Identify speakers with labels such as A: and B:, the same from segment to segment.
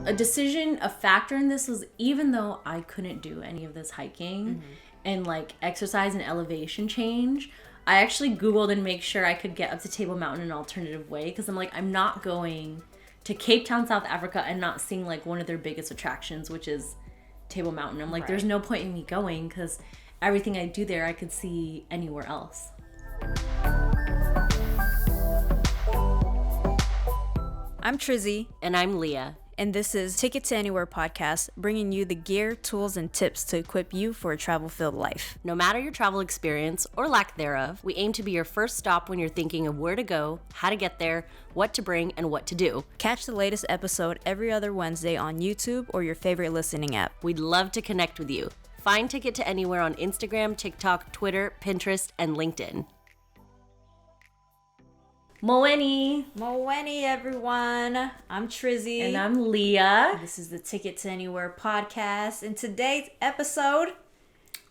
A: a decision, a factor in this was, even though I couldn't do any of this hiking and like exercise and elevation change, I actually Googled and make sure I could get up to Table Mountain in an alternative way, because I'm like, I'm not going to Cape Town, South Africa and not seeing like one of their biggest attractions, which is Table Mountain. I'm like, there's no point in me going, because everything I do there I could see anywhere else.
B: I'm Trizzy.
C: And I'm Leah.
B: And this is Ticket to Anywhere podcast, bringing you the gear, tools, and tips to equip you for a travel-filled life.
C: No matter your travel experience or lack thereof, we aim to be your first stop when you're thinking of where to go, how to get there, what to bring, and what to do.
B: Catch the latest episode every other Wednesday on YouTube or your favorite listening app.
C: We'd love to connect with you. Find Ticket to Anywhere on Instagram, TikTok, Twitter, Pinterest, and LinkedIn.
A: Moeni,
B: everyone. I'm Trizzy.
A: and I'm Leah.
B: This is the Ticket to Anywhere podcast. In today's episode,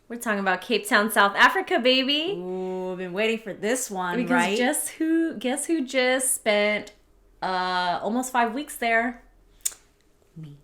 A: We're talking about Cape Town, South Africa, baby.
B: ooh, I've been waiting for this one,
A: Because
B: right?
A: guess who just spent almost 5 weeks there? Me.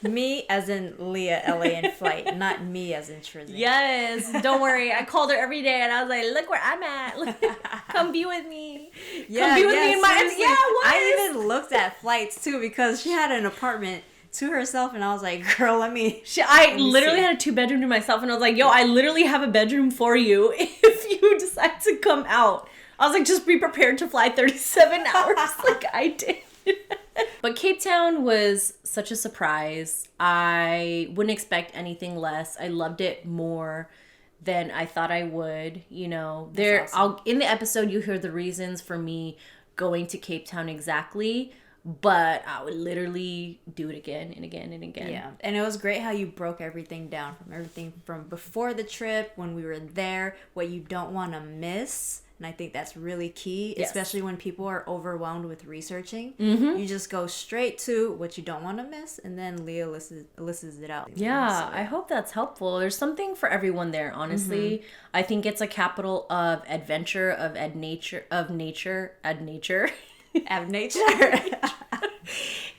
B: Me as in Leah, LA in flight, not me as in Trizzy.
A: Yes, don't worry. I called her every day and I was like, look where I'm at. Come be with me. Come be with me in my...
B: seriously.
A: Yeah, what?
B: I even looked at flights too because she had an apartment to herself and I was like, girl, let me
A: I literally
B: see.
A: had a 2-bedroom to myself and I was like, yo, I literally have a bedroom for you if you decide to come out. I was like, just be prepared to fly 37 hours like I did. But Cape Town was such a surprise. I wouldn't expect anything less. I loved it more than I thought I would. You know,
B: awesome.
A: in the episode you hear the reasons for me going to Cape Town exactly, but I would literally do it again and again and again.
B: Yeah, and it was great how you broke everything down from before the trip, when we were there, what you don't want to miss. And I think that's really key,
A: Yes.
B: especially when people are overwhelmed with researching.
A: Mm-hmm.
B: You just go straight to what you don't want to miss, and then Leah listens it out.
A: Yeah,
B: So,
A: I hope that's helpful. There's something for everyone there, honestly.
B: Mm-hmm.
A: I think it's a capital of adventure, of nature.
B: Av nature.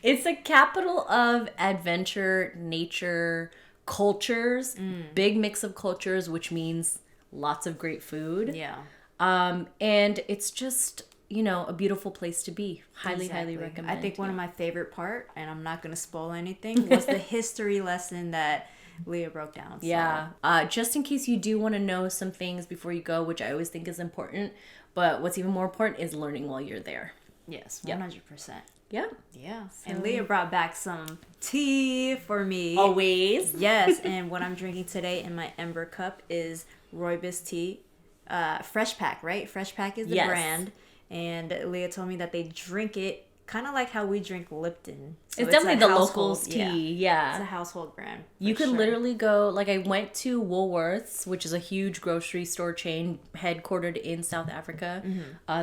A: It's a capital of adventure, nature, cultures, big mix of cultures, which means lots of great food.
B: Yeah.
A: And it's just, you know, a beautiful place to be. Highly
B: Exactly.
A: recommend.
B: I think one of my favorite part, and I'm not going to spoil anything, was the history lesson that Leah broke down. So.
A: Yeah. Just in case you do want to know some things before you go, which I always think is important, but what's even more important is learning while you're there.
B: Yes,
A: Yep.
B: 100%.
A: Yeah.
B: Yeah. And Leah brought back some tea for me.
A: Always.
B: Yes, and what I'm drinking today in my Ember cup is Rooibos tea. Fresh Pack, right? Fresh Pack is the
A: Yes.
B: brand. And Leah told me that they drink it kind of like how we drink Lipton. So
A: It's definitely
B: a
A: the
B: household-
A: locals tea. Yeah.
B: It's a household brand.
A: You
B: for
A: could
B: sure.
A: literally go, like I went to Woolworths, which is a huge grocery store chain headquartered in South Africa.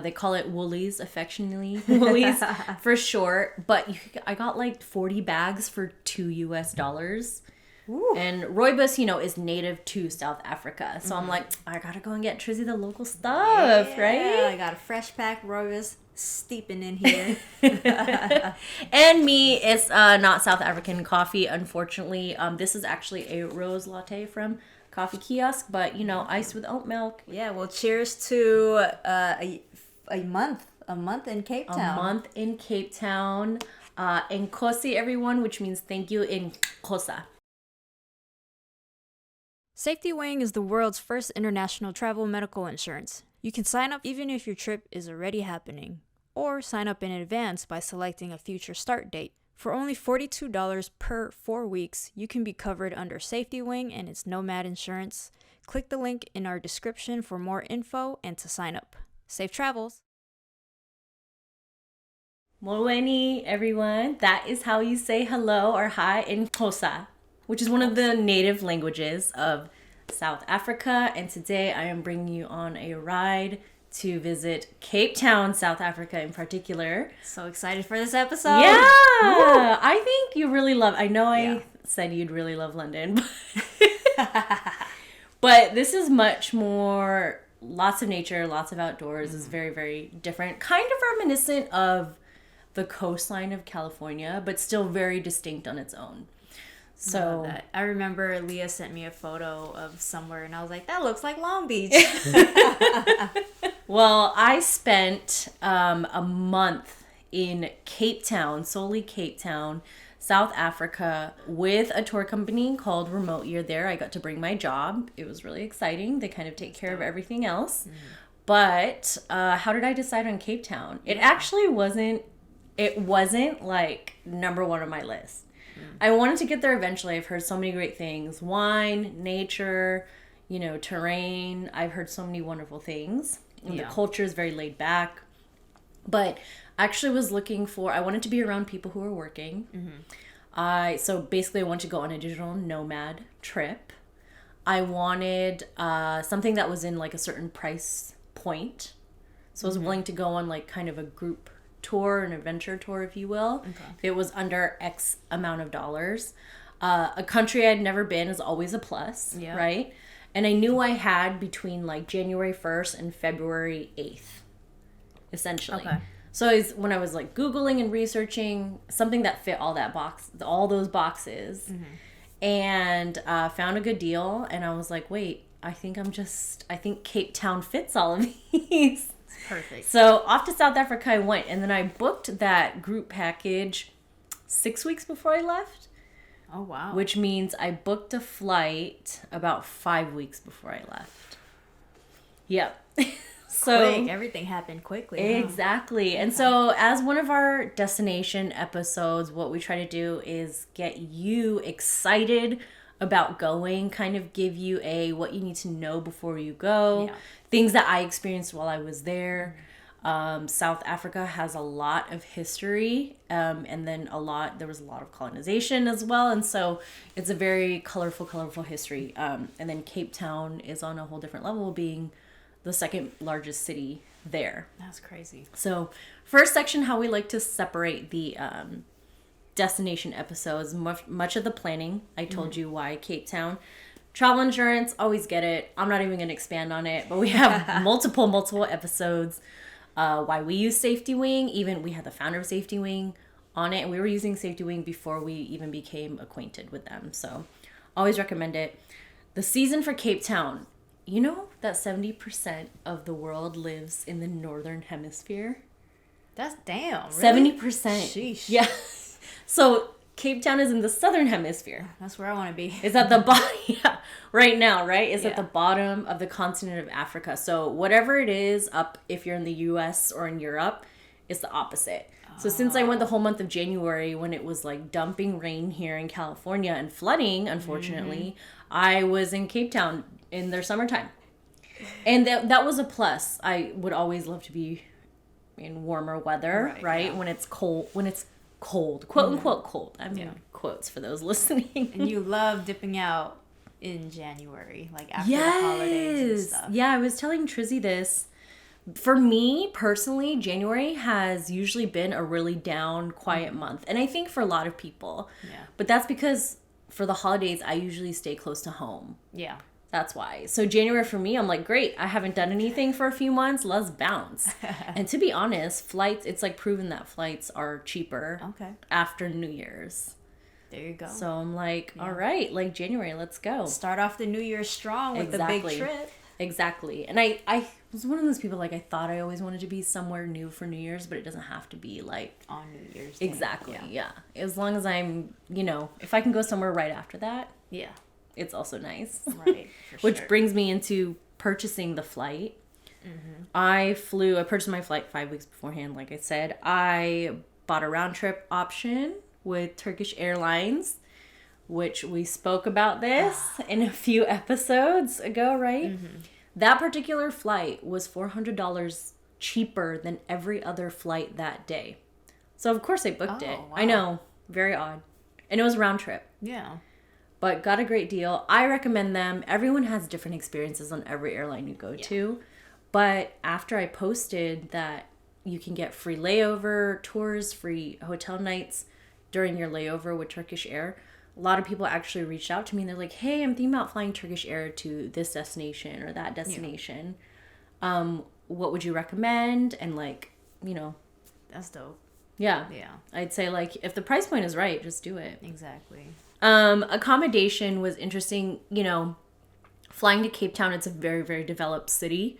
A: They call it Woolies, affectionately Woolies for short. But I got like 40 bags for $2.
B: Ooh.
A: And Rooibos, you know, is native to South Africa. So I'm like, I gotta go and get Trizzy the local stuff,
B: Yeah,
A: right?
B: I got a Fresh Pack Rooibos steeping in here.
A: And me, it's not South African coffee, unfortunately. This is actually a rose latte from Coffee Kiosk, but you know, iced with oat milk.
B: Yeah, well, cheers to a month in Cape Town.
A: A month in Cape Town. Nkosi, everyone, which means thank you in Xhosa.
B: Safety Wing is the world's first international travel medical insurance. You can sign up even if your trip is already happening, or sign up in advance by selecting a future start date. For only $42 per 4 weeks, you can be covered under Safety Wing and its Nomad insurance. Click the link in our description for more info and to sign up. Safe travels!
A: Moeni, everyone. That is how you say hello or hi in Xhosa, which is one of the native languages of South Africa. And today I am bringing you on a ride to visit Cape Town, South Africa in particular.
B: So excited for this episode!
A: Yeah!
B: Woo!
A: I think you really love... I know I said you'd really love London. But this is much more... Lots of nature, lots of outdoors. It's very, very different. Kind of reminiscent of the coastline of California, but still very distinct on its own. So
B: that. I remember Leah sent me a photo of somewhere, and I was like, that looks like Long Beach.
A: Well, I spent a month in Cape Town, solely Cape Town, South Africa, with a tour company called Remote Year there. I got to bring my job. It was really exciting. They kind of take care of everything else. But how did I decide on Cape Town? It actually wasn't like number one on my list. I wanted to get there eventually. I've heard so many great things. Wine, nature, terrain. I've heard so many wonderful things. And the culture is very laid back. But I actually was I wanted to be around people who are working. So basically I wanted to go on a digital nomad trip. I wanted something that was in like a certain price point. So I was willing to go on like kind of a group tour, an adventure tour, if you will. If it was under X amount of dollars. A country I'd never been is always a plus, right? And I knew I had between like January 1st and February 8th, essentially. So when I was like Googling and researching something that fit all those boxes, and found a good deal, and I was like, wait, I think Cape Town fits all of these.
B: Perfect.
A: So off to South Africa I went, and then I booked that group package 6 weeks before I left.
B: Oh, wow.
A: Which means I booked a flight about 5 weeks before I left. Yep. So
B: quick. Everything happened quickly.
A: Exactly. And so as one of our destination episodes, what we try to do is get you excited about going, kind of give you what you need to know before you go, things that I experienced while I was there. South Africa has a lot of history, and then there was a lot of colonization as well, and so it's a very colorful history. And then Cape Town is on a whole different level, being the second largest city there.
B: That's crazy.
A: So first section, how we like to separate the destination episodes, much of the planning. I told you why Cape Town. Travel insurance, always get it. I'm not even going to expand on it, but we have multiple episodes. Why we use Safety Wing. Even we had the founder of Safety Wing on it, and we were using Safety Wing before we even became acquainted with them. So always recommend it. The season for Cape Town. You know that 70% of the world lives in the Northern Hemisphere?
B: That's really?
A: 70%.
B: Sheesh.
A: Yeah. So Cape Town is in the Southern Hemisphere.
B: That's where I want to be.
A: It's at the bottom, right now, right? It's at the bottom of the continent of Africa. So whatever it is up, if you're in the US or in Europe, it's the opposite. So since I went the whole month of January when it was like dumping rain here in California and flooding, unfortunately, I was in Cape Town in their summertime. And that was a plus. I would always love to be in warmer weather, right? Yeah. When it's cold, quote unquote cold. I mean, quotes for those listening.
B: And you love dipping out in January, like after the holidays and stuff.
A: Yeah, I was telling Trizzy this. For me personally, January has usually been a really down, quiet month. And I think for a lot of people. Yeah. But that's because for the holidays, I usually stay close to home.
B: Yeah.
A: That's why. So January for me, I'm like, great. I haven't done anything for a few months. Let's bounce. And to be honest, flights, it's like proven that flights are cheaper after New Year's.
B: There you go.
A: So I'm like, all right, like January, let's go.
B: Start off the New Year strong with the big trip.
A: Exactly. And I was one of those people, like, I thought I always wanted to be somewhere new for New Year's, but it doesn't have to be like
B: on New Year's Day.
A: Exactly. Yeah. As long as I'm, if I can go somewhere right after that.
B: Yeah.
A: It's also nice.
B: Right.
A: Which brings me into purchasing the flight. Mm-hmm. I purchased my flight 5 weeks beforehand, like I said. I bought a round trip option with Turkish Airlines, which we spoke about this in a few episodes ago, right? Mm-hmm. That particular flight was $400 cheaper than every other flight that day. So, of course, I booked it. Wow. I know. Very odd. And it was round trip.
B: Yeah.
A: But got a great deal. I recommend them. Everyone has different experiences on every airline you go to. But after I posted that you can get free layover tours, free hotel nights during your layover with Turkish Air, a lot of people actually reached out to me and they're like, hey, I'm thinking about flying Turkish Air to this destination or that destination. Yeah. What would you recommend? And like,
B: That's dope.
A: Yeah.
B: Yeah.
A: I'd say, like, if the price point is right, just do it.
B: Exactly.
A: Accommodation was interesting. You know, flying to Cape Town, it's a very, very developed city.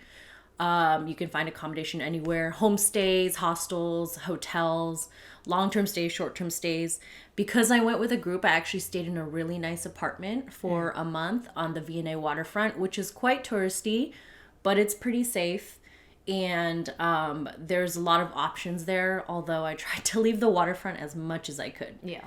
A: You can find accommodation anywhere. Homestays, hostels, hotels, long-term stays, short-term stays. Because I went with a group, I actually stayed in a really nice apartment for a month on the V&A waterfront, which is quite touristy, but it's pretty safe. And there's a lot of options there, although I tried to leave the waterfront as much as I could.
B: Yeah.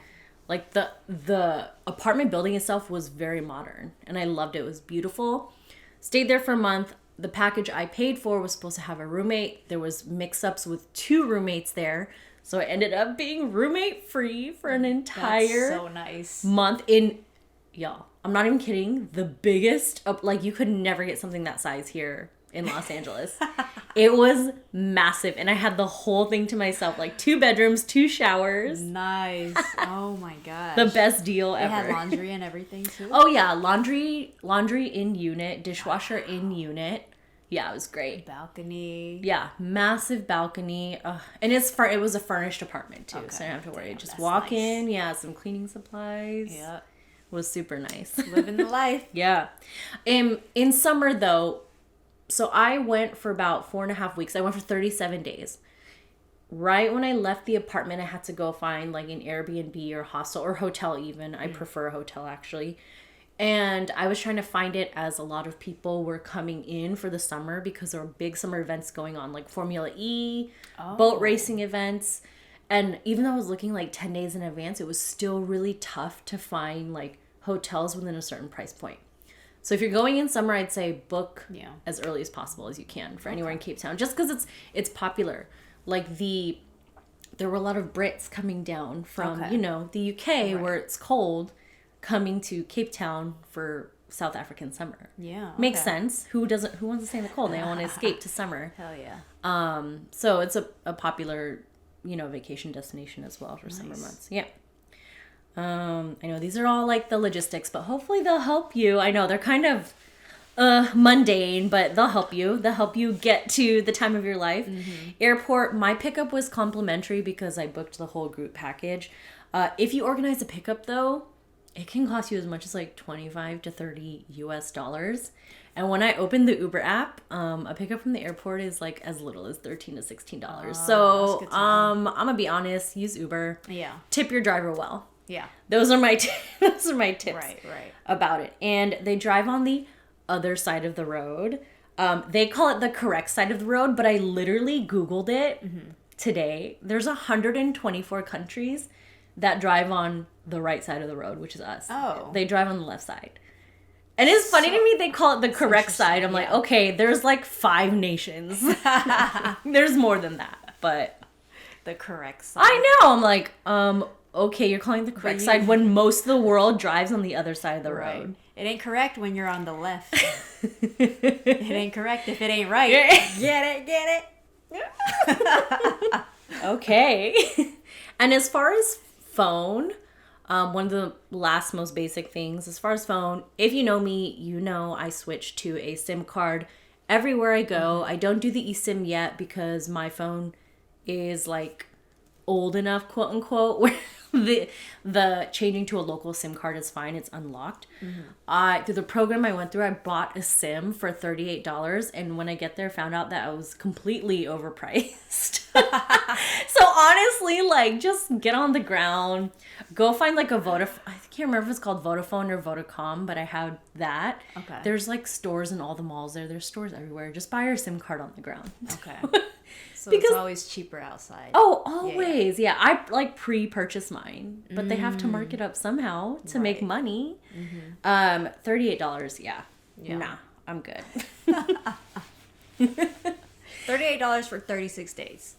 A: Like, the apartment building itself was very modern, and I loved it. It was beautiful. Stayed there for a month. The package I paid for was supposed to have a roommate. There was mix-ups with 2 roommates there, so I ended up being roommate-free for an entire
B: That's so nice.
A: month in, y'all, I'm not even kidding, the biggest, like, you could never get something that size here in Los Angeles. It was massive, and I had the whole thing to myself, like 2 bedrooms, 2 showers.
B: Nice. Oh my gosh.
A: The best deal
B: They
A: ever.
B: had laundry and everything too?
A: Oh yeah, laundry in unit, dishwasher in unit. Yeah, it was great.
B: Balcony.
A: Yeah, massive balcony. And it was a furnished apartment too, so I don't have to worry.
B: Damn,
A: Just
B: that's
A: walk
B: nice.
A: in, yeah, some cleaning supplies.
B: Yeah.
A: Was super nice.
B: Living the life.
A: Yeah. In summer though, so I went for about 4.5 weeks. I went for 37 days. Right when I left the apartment, I had to go find like an Airbnb or hostel or hotel even. I prefer a hotel actually. And I was trying to find it as a lot of people were coming in for the summer because there were big summer events going on, like Formula E, boat racing events. And even though I was looking like 10 days in advance, it was still really tough to find like hotels within a certain price point. So if you're going in summer, I'd say book as early as possible as you can for anywhere in Cape Town, just because it's popular. Like there were a lot of Brits coming down from the UK where it's cold, coming to Cape Town for South African summer.
B: Yeah,
A: makes sense. Who wants to stay in the cold? They want to escape to summer.
B: Hell yeah.
A: So it's a popular vacation destination as well for summer months. Yeah. I know these are all like the logistics, but hopefully they'll help you. I know they're kind of mundane, but they'll help you. They'll help you get to the time of your life. Airport, my pickup was complimentary because I booked the whole group package. If you organize a pickup though, it can cost you as much as like $25 to $30 US. And when I opened the Uber app, a pickup from the airport is like as little as $13 to $16. So I'm gonna be honest, use Uber.
B: Yeah.
A: Tip your driver well.
B: Yeah.
A: Those are my tips
B: Right.
A: about it. And they drive on the other side of the road. They call it the correct side of the road, but I literally Googled it today. There's 124 countries that drive on the right side of the road, which is us.
B: Oh.
A: They drive on the left side. And it's funny to me they call it the correct side. I'm like, okay, there's like 5 nations. There's more than that, but
B: The correct side.
A: I know. I'm like, okay, you're calling it the correct side when most of the world drives on the other side of the road.
B: It ain't correct when you're on the left. It ain't correct if it ain't right. Get it?
A: Okay. And as far as phone, one of the last most basic things, as far as phone, if you know me, you know I switch to a SIM card everywhere I go. I don't do the eSIM yet because my phone is like old enough, quote unquote, where the changing to a local SIM card is fine. It's unlocked. Through the program I went through, I bought a SIM for $38, and when I get there, found out that I was completely overpriced. So honestly, like, just get on the ground, go find like a Vodafone. I can't remember if it's called Vodafone or Vodacom, but I had that.
B: Okay.
A: There's like stores in all the malls there. There's stores everywhere. Just buy your SIM card on the ground.
B: Okay. So
A: Because-
B: it's always cheaper outside.
A: Oh, always. Yeah. I like pre-purchase mine, but they have to mark it up somehow to make money. $38. Yeah. Nah, I'm good.
B: $38 for 36 days.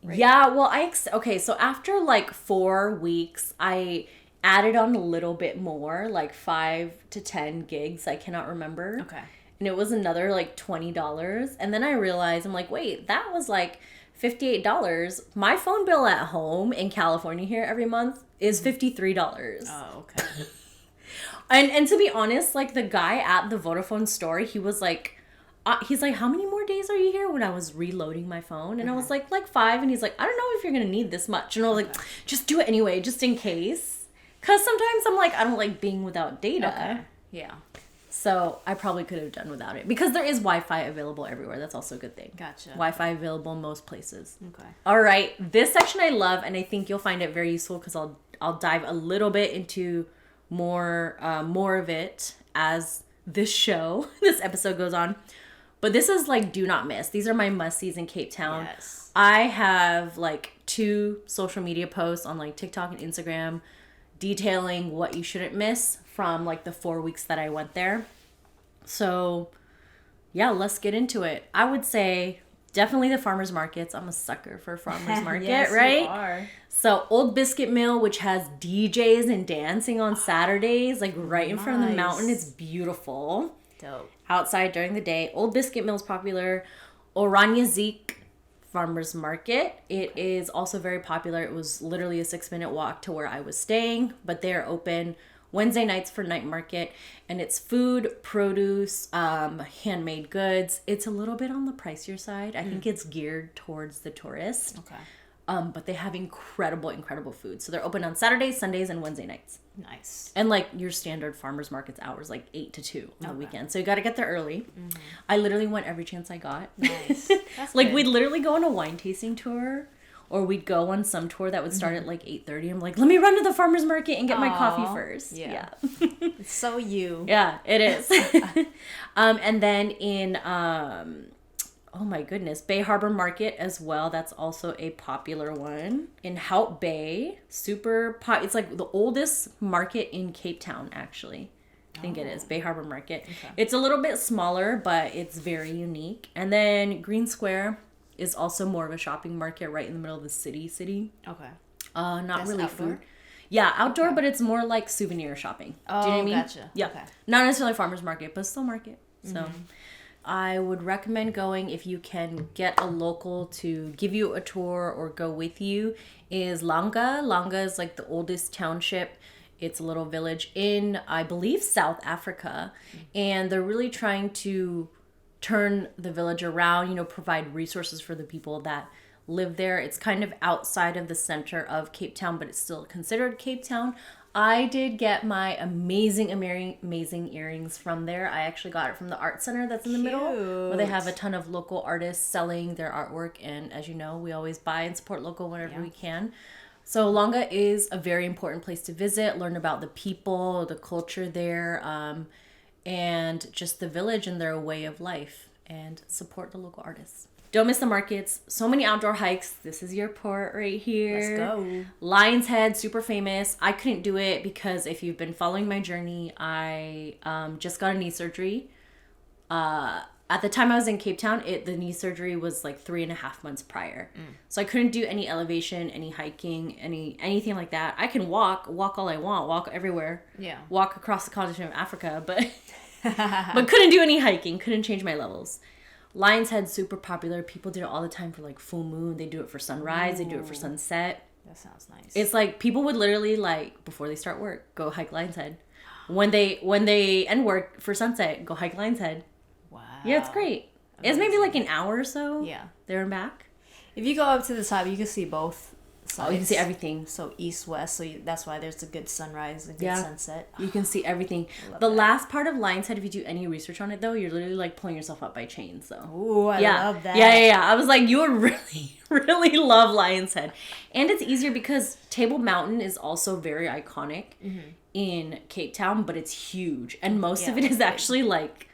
B: Right.
A: Yeah. Well, okay. So after like 4 weeks, I added on a little bit more, like 5 to 10 gigs. I cannot remember.
B: Okay.
A: And it was another like $20. And then I realized, I'm like, wait, that was like $58. My phone bill at home in California here every month is $53.
B: Oh, okay.
A: And to be honest, like the guy at the Vodafone store, he was like, he's like, how many more days are you here? When I was reloading my phone. And I was like 5. And he's like, I don't know if you're going to need this much. And I was like, just do it anyway, just in case. Because sometimes I'm like, I don't like being without data.
B: Okay. Yeah.
A: So I probably could have done without it. Because there is Wi-Fi available everywhere. That's also a good thing.
B: Gotcha.
A: Wi-Fi available in most places.
B: Okay.
A: All right. This section I love, and I think you'll find it very useful because I'll dive a little bit into more of it as this episode goes on. But this is like do not miss. These are my must-sees in Cape Town.
B: Yes.
A: I have like 2 social media posts on like TikTok and Instagram detailing what you shouldn't miss from like the 4 weeks that I went there. So yeah, let's get into it. I would say definitely the farmers markets. I'm a sucker for farmers market,
B: yes,
A: right?
B: You are.
A: So Old Biscuit Mill, which has DJs and dancing on Saturdays, like right in front of the mountain. It's beautiful.
B: Dope.
A: Outside during the day. Old Biscuit Mill is popular. Oranje Zeek Farmers Market. It is also very popular. It was literally a 6-minute walk to where I was staying, but they're open Wednesday nights for night market, and it's food, produce, handmade goods. It's a little bit on the pricier side. I think it's geared towards the tourist.
B: Okay.
A: But they have incredible food. So they're open on Saturdays, Sundays, and Wednesday nights.
B: Nice.
A: And like your standard farmers markets hours, like 8 to 2 on the weekend. So you got to get there early. I literally went every chance I got.
B: Nice. That's
A: like
B: good.
A: we'd literally go on a wine tasting tour, or we'd go on some tour that would start at like 8:30. I'm like, let me run to the farmers market and get my coffee first.
B: Yeah. It's so you.
A: Yeah, it is. And then in oh my goodness, Bay Harbor Market as well. That's also a popular one. In Hout Bay, it's like the oldest market in Cape Town, actually. I think it is, Bay Harbor Market. Okay. It's a little bit smaller, but it's very unique. And then Green Square is also more of a shopping market right in the middle of the city.
B: Okay.
A: Not
B: That's
A: really
B: outdoor?
A: food. Yeah, outdoor, but it's more like souvenir shopping.
B: Oh,
A: do you know what I mean?
B: Gotcha.
A: Yeah.
B: Okay.
A: Not necessarily farmer's market, but still market. So I would recommend going if you can get a local to give you a tour or go with you is Langa. Langa is like the oldest township. It's a little village in, I believe, South Africa. And they're really trying to turn the village around, provide resources for the people that live there. It's kind of outside of the center of Cape Town, but it's still considered Cape Town. I did get my amazing earrings from there. I actually got it from the art center that's in the middle, where they have a ton of local artists selling their artwork. And as you know, we always buy and support local whenever we can. So Langa is a very important place to visit, learn about the people, the culture there, and just the village and their way of life, and support the local artists. Don't miss the markets. So many outdoor hikes. This is your port right here.
B: Let's go.
A: Lion's Head, super famous. I couldn't do it because if you've been following my journey, I just got a knee surgery. At the time I was in Cape Town, the knee surgery was like 3.5 months prior. So I couldn't do any elevation, any hiking, anything like that. I can walk all I want, walk everywhere.
B: Yeah.
A: Walk across the continent of Africa, but couldn't do any hiking, couldn't change my levels. Lion's Head, super popular. People do it all the time for like full moon. They do it for sunrise. They do it for sunset.
B: That sounds nice.
A: It's like people would literally like before they start work, go hike Lion's Head. When they end work for sunset, go hike Lion's Head.
B: Wow.
A: Yeah, it's great. It's maybe like an hour or so.
B: Yeah.
A: There and back.
B: If you go up to the top, you can see both sides.
A: Oh, you can see everything.
B: So east, west. So that's why there's a good sunrise, a good sunset.
A: You can see everything. The last part of Lion's Head, if you do any research on it though, you're literally like pulling yourself up by chains. So.
B: Ooh, I love that.
A: Yeah. I was like, you would really, really love Lion's Head. And it's easier because Table Mountain is also very iconic in Cape Town, but it's huge. And most of it is actually like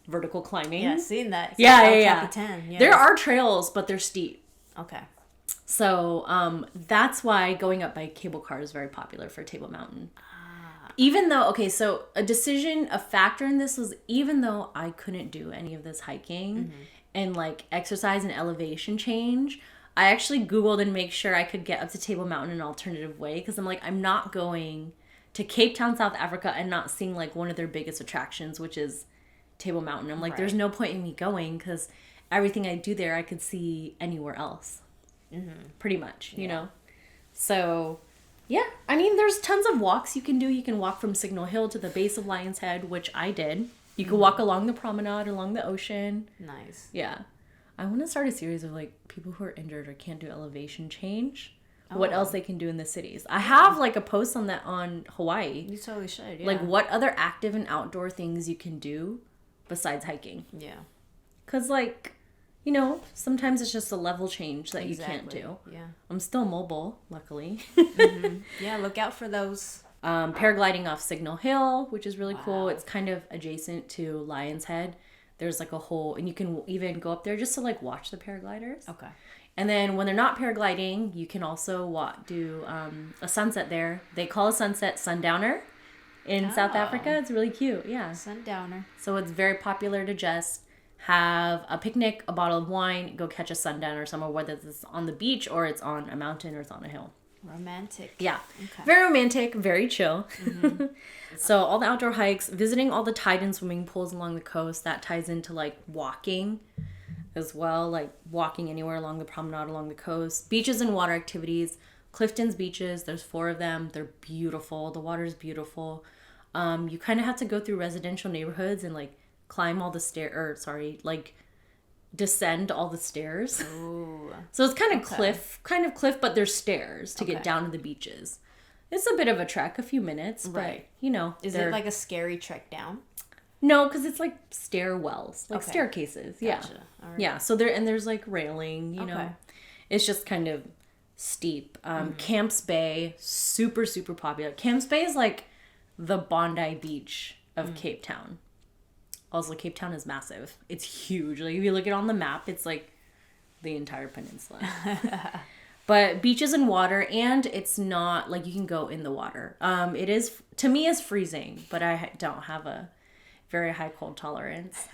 A: vertical climbing.
B: Yeah, seen that. It's
A: Yeah.
B: Capitan.
A: There are trails, but they're steep.
B: Okay.
A: So that's why going up by cable car is very popular for Table Mountain. Even though, so a factor in this was even though I couldn't do any of this hiking and like exercise and elevation change, I actually Googled and make sure I could get up to Table Mountain an alternative way because I'm like, I'm not going to Cape Town, South Africa and not seeing like one of their biggest attractions, which is Table Mountain. I'm like, there's no point in me going because everything I do there I could see anywhere else. Pretty much, you know? So, yeah. I mean, there's tons of walks you can do. You can walk from Signal Hill to the base of Lion's Head, which I did. You can walk along the promenade, along the ocean.
B: Nice.
A: Yeah. I want to start a series of like people who are injured or can't do elevation change. What else they can do in the cities. I have like a post on that on Hawaii.
B: You totally should, yeah.
A: Like what other active and outdoor things you can do besides hiking.
B: Yeah.
A: Because like, you know, sometimes it's just a level change that you can't do.
B: Yeah.
A: I'm still mobile, luckily.
B: Yeah, look out for those.
A: Paragliding off Signal Hill, which is really cool. It's kind of adjacent to Lion's Head. There's like a whole, and you can even go up there just to like watch the paragliders.
B: Okay.
A: And then when they're not paragliding, you can also do a sunset there. They call a sunset Sundowner in South Africa. It's really cute. Yeah.
B: Sundowner.
A: So it's very popular to just have a picnic, a bottle of wine, go catch a sundowner somewhere, whether it's on the beach or it's on a mountain or it's on a hill.
B: Romantic.
A: Yeah.
B: Okay.
A: Very romantic, very chill. So all the outdoor hikes, visiting all the tide and swimming pools along the coast, that ties into like walking as well, like walking anywhere along the promenade along the coast. Beaches and water activities. Clifton's beaches, there's 4 of them. They're beautiful. The water's beautiful. You kind of have to go through residential neighborhoods and like climb all the descend all the stairs.
B: Ooh.
A: So it's kind of cliff, but there's stairs to get down to the beaches. It's a bit of a trek, a few minutes, but you know.
B: Is it like a scary trek down?
A: No, because it's like stairwells, like staircases.
B: Gotcha.
A: Yeah.
B: All right.
A: Yeah. So there's like railing, you know. It's just kind of steep. Camps Bay, super, super popular. Camps Bay is like the Bondi Beach of Cape Town. Also, Cape Town is massive. It's huge. Like if you look at it on the map, it's like the entire peninsula. But beaches and water, and it's not like you can go in the water. It is, to me, is freezing, but I don't have a very high cold tolerance.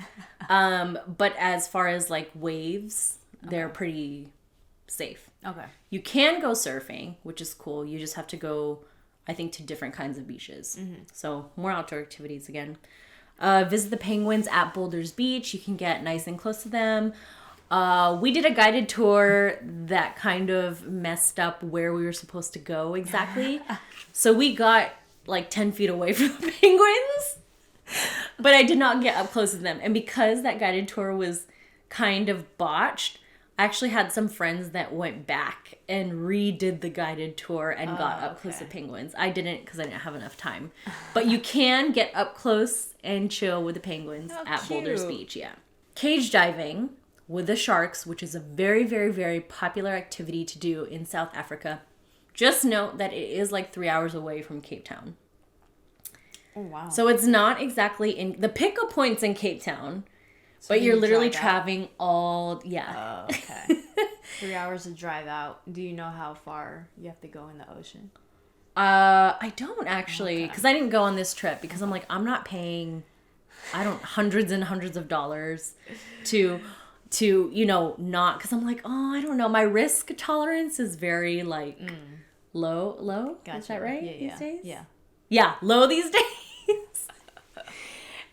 A: But as far as like waves, they're pretty safe.
B: Okay.
A: You can go surfing, which is cool. You just have to go, I think, to different kinds of beaches. So more outdoor activities again. Visit the penguins at Boulders Beach. You can get nice and close to them. We did a guided tour that kind of messed up where we were supposed to go exactly. So we got like 10 feet away from the penguins, but I did not get up close to them. And because that guided tour was kind of botched, I actually had some friends that went back and redid the guided tour and got up close to penguins. I didn't because I didn't have enough time. But you can get up close and chill with the penguins at Boulders Beach. Yeah. Cage diving with the sharks, which is a very, very, very popular activity to do in South Africa. Just note that it is like 3 hours away from Cape Town.
B: Oh, wow.
A: So it's not exactly in the pickup points in Cape Town, but you're literally traveling all,
B: Oh, okay. 3 hours to drive out. Do you know how far you have to go in the ocean?
A: I don't actually, because I didn't go on this trip because I'm like, I'm not paying, hundreds and hundreds of dollars to, you know, not, because I'm like, oh, I don't know. My risk tolerance is very like low. Gotcha. Is that right? These days?
B: Yeah.
A: Yeah, low these days.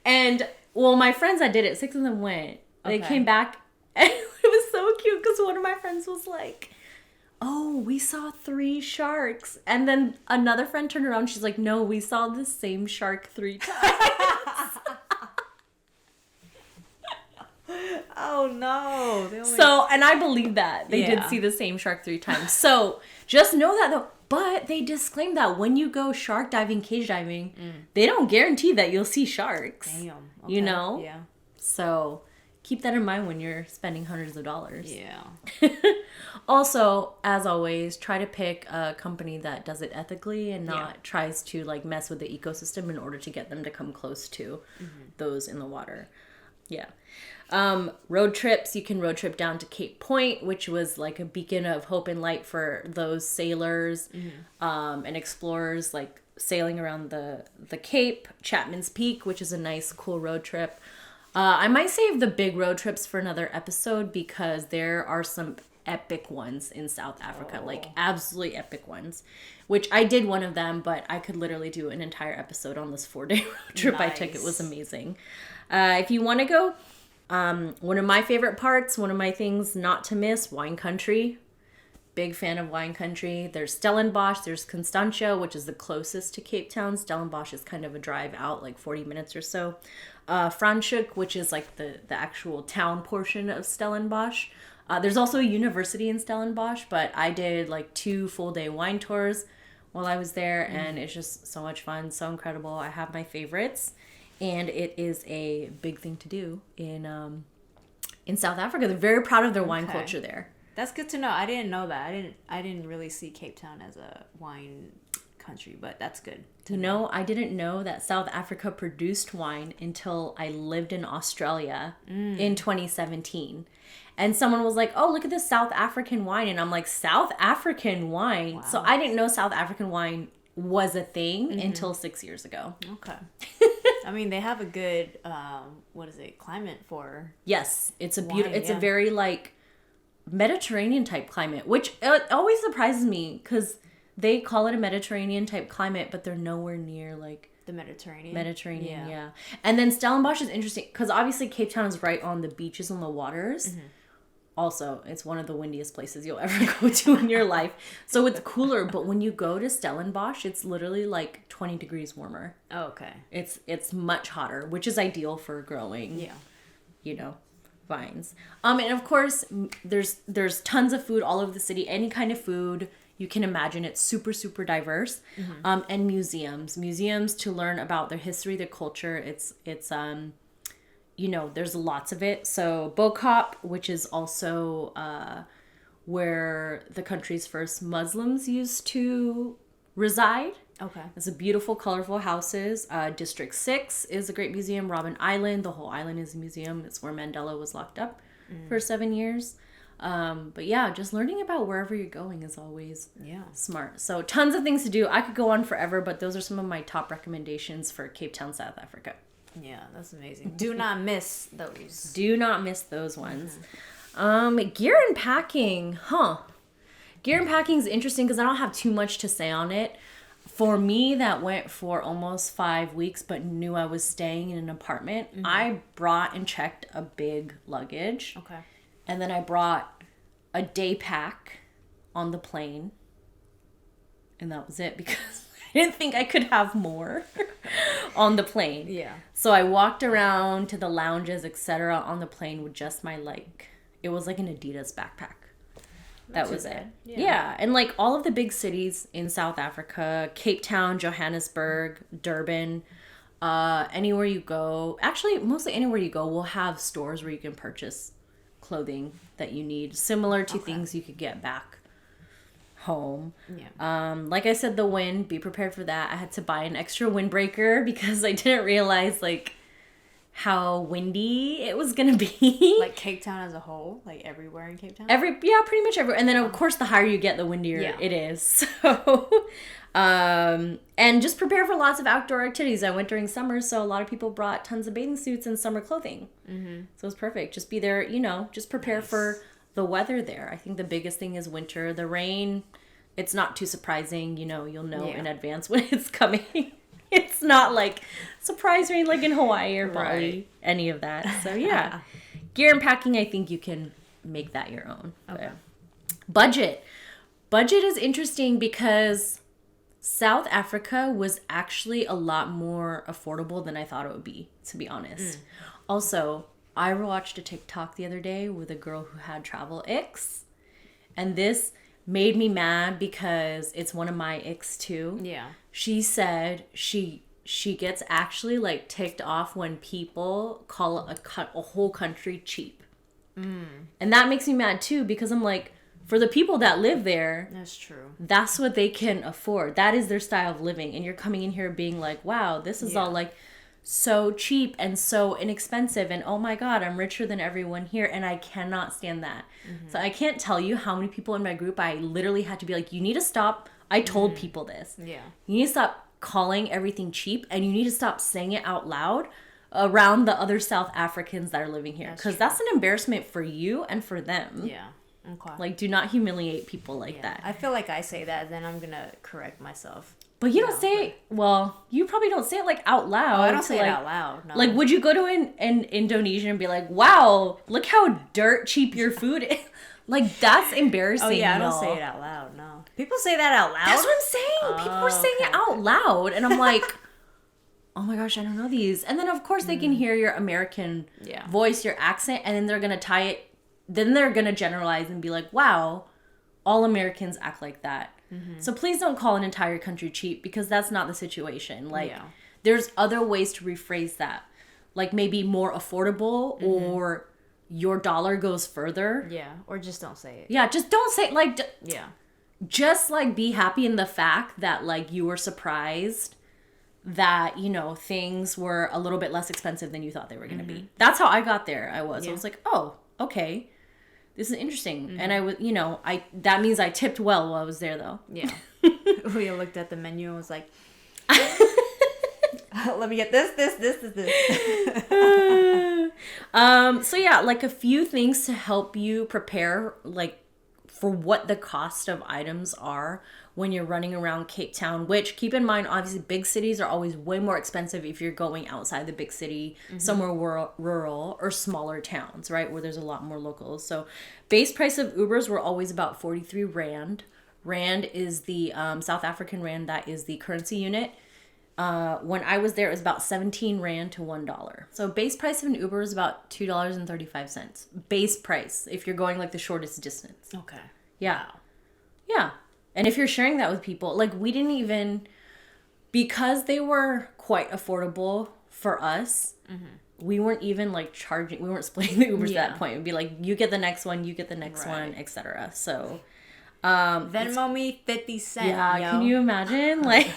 A: And well, my friends that did it, 6 of them went. They came back and it was so cute because one of my friends was like, oh, we saw 3 sharks. And then another friend turned around. She's like, no, we saw the same shark 3 times.
B: Oh, no.
A: So, and I believe that. They did see the same shark 3 times. So, just know that though. But they disclaim that when you go shark diving, cage diving, they don't guarantee that you'll see sharks.
B: Damn. Okay.
A: You know?
B: Yeah.
A: So, keep that in mind when you're spending hundreds of dollars.
B: Yeah.
A: Also, as always, try to pick a company that does it ethically and not tries to like mess with the ecosystem in order to get them to come close to those in the water. Yeah. Road trips, you can road trip down to Cape Point, which was like a beacon of hope and light for those sailors and explorers, like sailing around the Cape. Chapman's Peak, which is a nice, cool road trip. I might save the big road trips for another episode because there are some epic ones in South Africa, like absolutely epic ones, which I did one of them, but I could literally do an entire episode on this 4-day road trip I took. It was amazing. If you want to go, one of my favorite parts, one of my things not to miss, wine country. Big fan of wine country. There's Stellenbosch, there's Constantia, which is the closest to Cape Town. Stellenbosch is kind of a drive out, like 40 minutes or so. Franschhoek, which is like the actual town portion of Stellenbosch. There's also a university in Stellenbosch, but I did like 2 full-day wine tours while I was there, and it's just so much fun, so incredible. I have my favorites, and it is a big thing to do in South Africa. They're very proud of their wine culture there.
B: That's good to know. I didn't know that. I didn't really see Cape Town as a wine country, but that's good to know.
A: I didn't know that South Africa produced wine until I lived in Australia in 2017. And someone was like, "Oh, look at this South African wine." And I'm like, "South African wine?" Wow. So I didn't know South African wine was a thing until 6 years ago.
B: Okay. I mean, they have a good climate for
A: Yes, it's a beautiful it's a very like Mediterranean type climate, which it always surprises me because they call it a Mediterranean type climate, but they're nowhere near like
B: the Mediterranean.
A: Yeah. And then Stellenbosch is interesting because obviously Cape Town is right on the beaches and the waters. Also, it's one of the windiest places you'll ever go to in your life. So it's cooler, but when you go to Stellenbosch, it's literally like 20 degrees warmer.
B: Oh, okay.
A: It's much hotter, which is ideal for growing, vines. And of course, there's tons of food all over the city, any kind of food you can imagine. It's super, super diverse. And museums to learn about their history, their culture. It's there's lots of it. So Bokop, which is also where the country's first Muslims used to reside.
B: Okay.
A: It's a beautiful, colorful houses. District 6 is a great museum. Robben Island, the whole island is a museum. It's where Mandela was locked up for 7 years. But yeah, just learning about wherever you're going is always smart. So tons of things to do. I could go on forever, but those are some of my top recommendations for Cape Town, South Africa.
B: Yeah, that's amazing. Do not miss those.
A: Do not miss those ones. Gear and packing. Gear and packing is interesting because I don't have too much to say on it. For me, that went for almost 5 weeks, but knew I was staying in an apartment. I brought and checked a big luggage.
B: Okay.
A: And then I brought a day pack on the plane. And that was it because I didn't think I could have more on the plane.
B: Yeah.
A: So I walked around to the lounges, etc. on the plane with just my it was like an Adidas backpack. That was it. Yeah. And like all of the big cities in South Africa, Cape Town, Johannesburg, Durban, anywhere you go, actually mostly anywhere you go, will have stores where you can purchase clothing that you need, similar to things you could get back home.
B: Yeah.
A: Like I said, the wind, be prepared for that. I had to buy an extra windbreaker because I didn't realize how windy it was gonna be.
B: Like Cape Town as a whole, like everywhere in Cape Town?
A: Pretty much everywhere. And then of course the higher you get, the windier it is. So and just prepare for lots of outdoor activities. I went during summer, so a lot of people brought tons of bathing suits and summer clothing. So it was perfect. Just be there, just prepare for the weather there. I think the biggest thing is winter. The rain, it's not too surprising. You'll know in advance when it's coming. It's not like surprise rain like in Hawaii or Bali, any of that. So yeah, gear and packing, I think you can make that your own.
B: Okay.
A: Budget is interesting because South Africa was actually a lot more affordable than I thought it would be, to be honest. Also, I watched a TikTok the other day with a girl who had travel icks, and this made me mad because it's one of my icks too.
B: Yeah.
A: She said she gets actually ticked off when people call a whole country cheap. And that makes me mad too because I'm like, for the people that live there,
B: that's true.
A: That's what they can afford. That is their style of living. And you're coming in here being like, wow, this is all so cheap and so inexpensive. And oh my God, I'm richer than everyone here. And I cannot stand that. So I can't tell you how many people in my group I literally had to be like, you need to stop. I told people this.
B: Yeah.
A: You need to stop calling everything cheap and you need to stop saying it out loud around the other South Africans that are living here. Because that's an embarrassment for you and for them.
B: Yeah. Okay.
A: Do not humiliate people like that.
B: I feel like I say that, then I'm gonna correct myself.
A: But you don't say it, you probably don't say it out loud.
B: Oh, I don't say it out loud. No.
A: Would you go to an Indonesia and be like, wow, look how dirt cheap your food is? Like, that's embarrassing.
B: Oh, yeah, I don't
A: y'all.
B: say it out loud, no. People say that out loud?
A: That's what I'm saying. People were saying it out loud. And I'm like, oh my gosh, I don't know these. And then, of course, they can hear your American voice, your accent, and then they're going to tie it. Then they're going to generalize and be like, wow, all Americans act like that. So please don't call an entire country cheap, because that's not the situation. Like, there's other ways to rephrase that. Like, maybe more affordable or your dollar goes further.
B: Yeah, or just don't say it.
A: Yeah, just don't say, like,
B: Yeah.
A: just, like, be happy in the fact that, like, you were surprised that, you know, things were a little bit less expensive than you thought they were going to be. That's how I got there. I was like, oh, okay, this is interesting. And I was, you know, that means I tipped well while I was there, though.
B: Yeah. We looked at the menu and was like, let me get this.
A: So yeah, like a few things to help you prepare, like, for what the cost of items are when you're running around Cape Town, which, keep in mind, obviously big cities are always way more expensive if you're going outside the big city, somewhere rural or smaller towns, right, where there's a lot more locals. So base price of Ubers were always about 43 Rand. Rand is the South African Rand, that is the currency unit. When I was there, it was about 17 Rand to $1. So base price of an Uber is about $2.35. Base price, if you're going, like, the shortest distance.
B: Okay.
A: Yeah. Wow. Yeah. And if you're sharing that with people, like, we didn't even, because they were quite affordable for us, we weren't even, like, charging, we weren't splitting the Ubers at that point. It'd be like, you get the next one, you get the next one, etc. So,
B: Venmo me 50 cents.
A: Yeah,
B: yo.
A: Can you imagine? Like,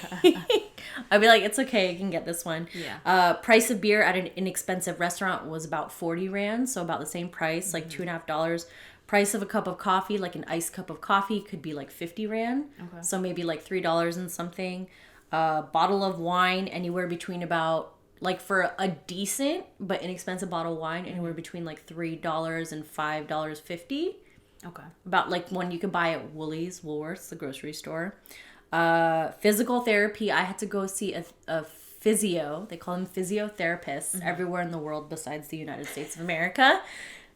A: I'd be like, it's okay, you can get this one.
B: Yeah.
A: Price of beer at an inexpensive restaurant was about 40 Rand, so about the same price, like $2.50. Price of a cup of coffee, like an iced cup of coffee, could be like 50 Rand. Okay. So maybe like $3 and something. Bottle of wine, anywhere between about, like, for a decent but inexpensive bottle of wine, anywhere between like $3 and $5.50.
B: Okay.
A: About like one you could buy at Woolworths, the grocery store. Physical therapy, I had to go see a physio. They call them physiotherapists everywhere in the world besides the United States of America.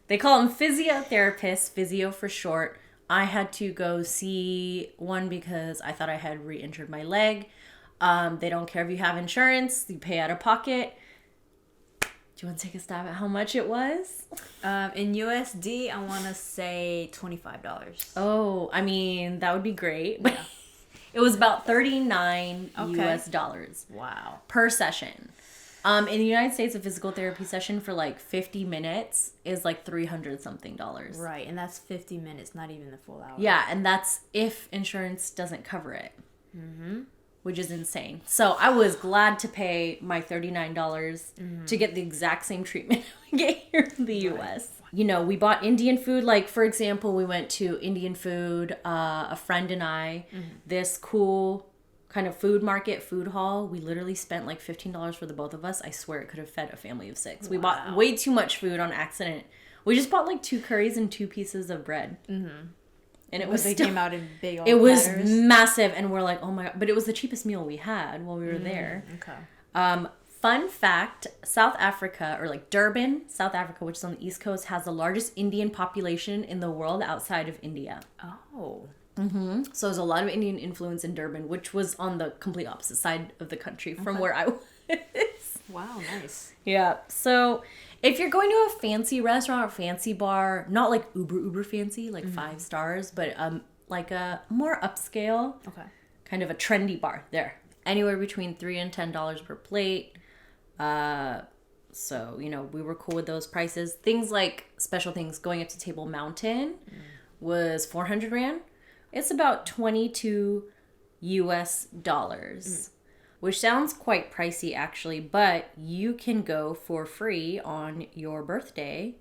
A: They call them physiotherapists, physio for short. I had to go see one because I thought I had re-injured my leg. They don't care if you have insurance. You pay out of pocket. Do you want to take a stab at how much it was?
B: In USD, I want to say $25.
A: Oh, I mean, that would be great. Yeah. It was about 39 US dollars.
B: Wow.
A: Per session. In the United States, a physical therapy session for like 50 minutes is like $300 something.
B: Right, and that's 50 minutes, not even the full hour.
A: Yeah, and that's if insurance doesn't cover it. Which is insane. So I was glad to pay my $39 to get the exact same treatment we get here in the US. You know, we bought Indian food. Like, for example, we went to Indian food, a friend and I, this cool kind of food market, food hall. We literally spent like $15 for the both of us. I swear it could have fed a family of 6. We bought way too much food on accident. We just bought like 2 curries and 2 pieces of bread. And it was
B: they came out in big old
A: It was
B: platters.
A: massive, and we're like, oh my god. But it was the cheapest meal we had while we were there.
B: Okay.
A: Fun fact, South Africa, or like Durban, South Africa, which is on the East Coast, has the largest Indian population in the world outside of India.
B: Oh.
A: So there's a lot of Indian influence in Durban, which was on the complete opposite side of the country from where I was.
B: Wow, nice.
A: Yeah. So if you're going to a fancy restaurant or fancy bar, not like uber fancy, like 5 stars, but like a more upscale, kind of a trendy bar there. Anywhere between $3 and $10 per plate. So, you know, we were cool with those prices. Things like special things going up to Table Mountain was 400 Rand. It's about 22 US dollars. Which sounds quite pricey, actually, but you can go for free on your birthday,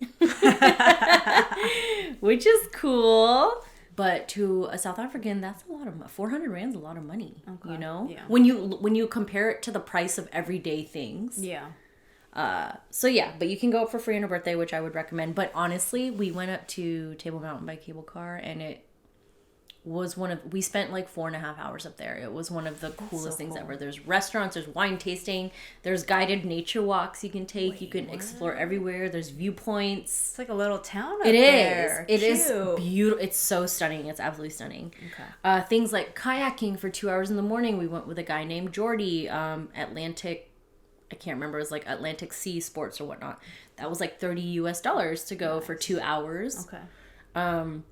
A: which is cool. But to a South African, that's a lot of 400 Rand's a lot of money. You know, when you compare it to the price of everyday things.
B: Yeah.
A: So yeah, but you can go up for free on a birthday, which I would recommend. But honestly, we went up to Table Mountain by cable car, and was we spent like 4.5 hours up there. It was one of the coolest things ever. There's restaurants, there's wine tasting, there's guided nature walks you can take. You can explore everywhere. There's viewpoints.
B: It's like a little town up there.
A: It is beautiful. It's so stunning. It's absolutely stunning. Okay. Things like kayaking for 2 hours in the morning. We went with a guy named Jordy. Atlantic, I can't remember. It was like Atlantic Sea Sports or whatnot. That was like $30 to go for 2 hours. Okay.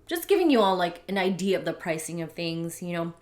A: Just giving you all like an idea of the pricing of things, you know.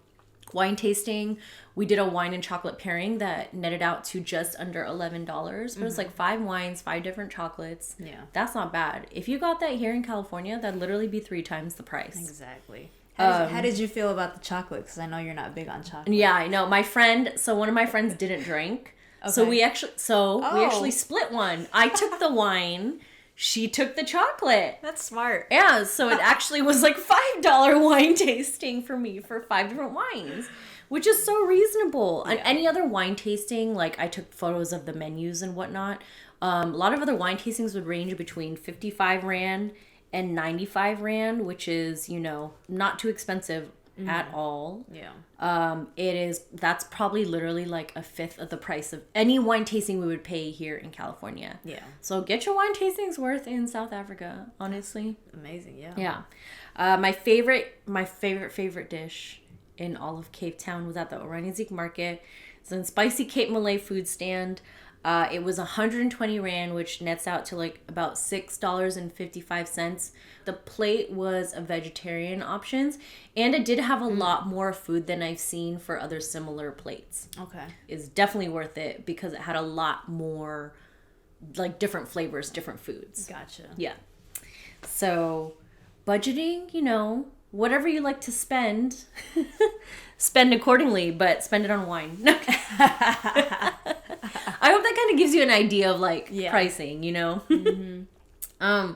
A: Wine tasting, we did a wine and chocolate pairing that netted out to just under $11, but it's like 5 wines, 5 different chocolates. Yeah, that's not bad. If you got that here in California, that'd literally be 3 times the price.
B: Exactly. How did you feel about the chocolate? Because I know you're not big on chocolate.
A: Yeah, I know. One of my friends didn't drink. Okay. So we actually split one. I took the wine. She took the chocolate.
B: That's smart.
A: Yeah, so it actually was like $5 wine tasting for me for 5 different wines, which is so reasonable. Yeah. On any other wine tasting, like I took photos of the menus and whatnot. A lot of other wine tastings would range between 55 Rand and 95 Rand, which is, you know, not too expensive at all. Yeah. That's probably literally like a fifth of the price of any wine tasting we would pay here in California. Yeah. So get your wine tastings worth in South Africa, honestly.
B: Amazing, yeah.
A: Yeah. My favorite dish in all of Cape Town was at the Oranje market. It's a spicy Cape Malay food stand. It was 120 Rand, which nets out to like about $6.55. The plate was a vegetarian options, and it did have a lot more food than I've seen for other similar plates. Okay. It's definitely worth it because it had a lot more like different flavors, different foods.
B: Gotcha.
A: Yeah. So budgeting, you know, whatever you like to spend, spend accordingly, but spend it on wine. I hope that kind of gives you an idea of like pricing, you know? Mm-hmm.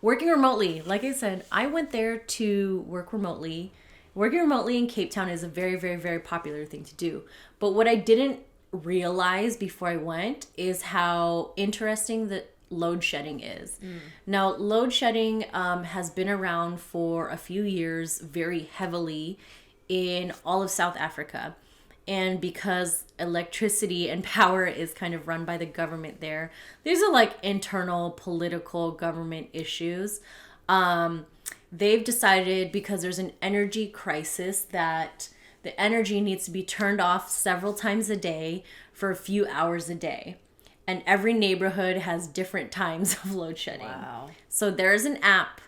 A: Working remotely. Like I said, I went there to work remotely. Working remotely in Cape Town is a very, very, very popular thing to do. But what I didn't realize before I went is how interesting the load shedding is. Now, load shedding has been around for a few years very heavily in all of South Africa. And because electricity and power is kind of run by the government there, these are like internal political government issues. They've decided because there's an energy crisis that the energy needs to be turned off several times a day for a few hours a day. And every neighborhood has different times of load shedding. Wow. So there's an app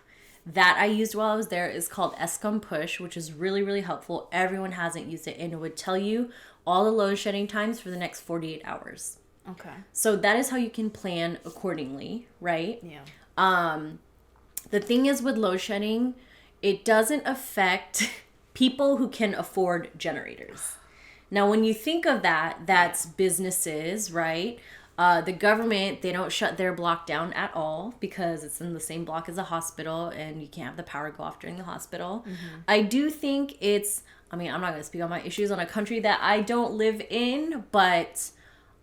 A: that I used while I was there. Is called Eskom Push, which is really, really helpful. Everyone hasn't used it, and it would tell you all the load shedding times for the next 48 hours. Okay. So that is how you can plan accordingly, right? Yeah. The thing is with load shedding, it doesn't affect people who can afford generators. Now, when you think of that, that's businesses, right? The government, they don't shut their block down at all because it's in the same block as a hospital and you can't have the power go off during the hospital. Mm-hmm. I do think I'm not going to speak on my issues on a country that I don't live in, but